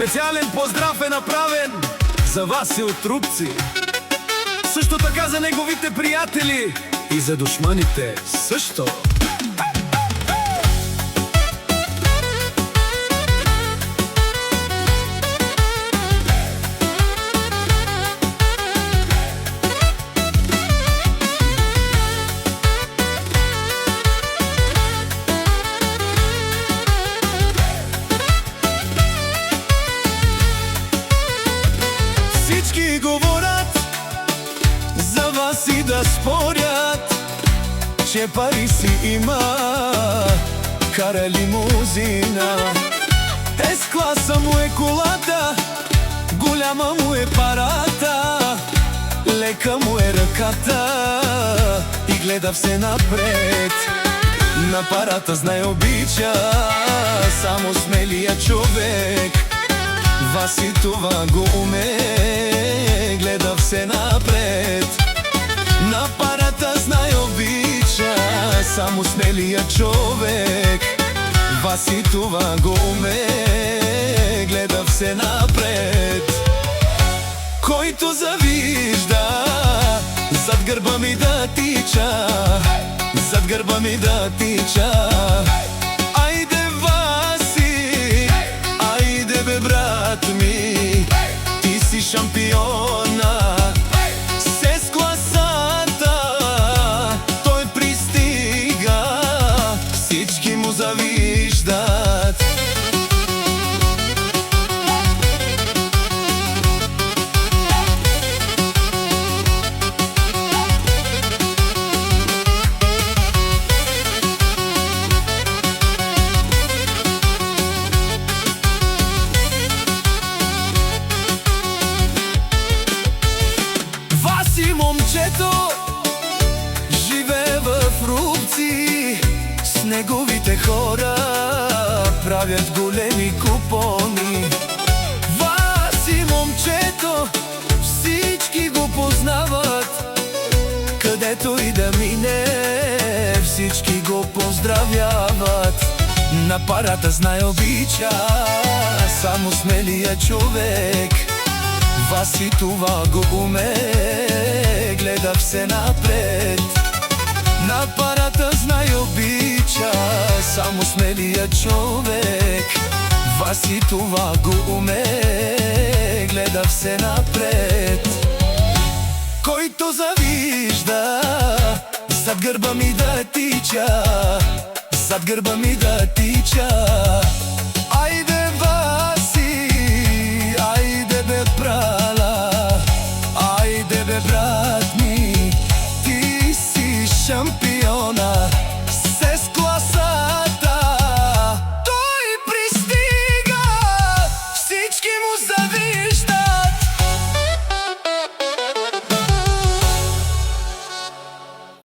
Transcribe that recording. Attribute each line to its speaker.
Speaker 1: Специален поздрав е направен за Васи от Трупци. Също така за неговите приятели и за душманите също.
Speaker 2: Всички говорят за вас и да спорят, че пари си има, кара лимузина. С-класа му е колата, голяма му е парата, лека му е ръката и гледа все напред. На парата знай обича само смелия човек. Васи това го уме, гледа все напред. На парата знай обича само смелия човек. Васи това го уме, гледа все напред. Който завижда зад гърба ми да тича, зад гърба ми да тича. Айде, Васи, айде бе, брат ми, ти си шампиона. С-класата той пристига, всички му завиждат. Васи момчето живее в Рупци, с неговите хора правят големи купони. Васи момчето всички го познават, където и да мине всички го поздравяват. На парата знай обича само смелия човек. Васи това го уме, гледа все напред. На парата знай обича само смелия човек. Васи това го уме, гледа все напред. Който завижда зад гърба ми да тича, зад гърба ми да тича. Айде, Васи, айде бе, брала, айде бе, брат ми, ти си шампион.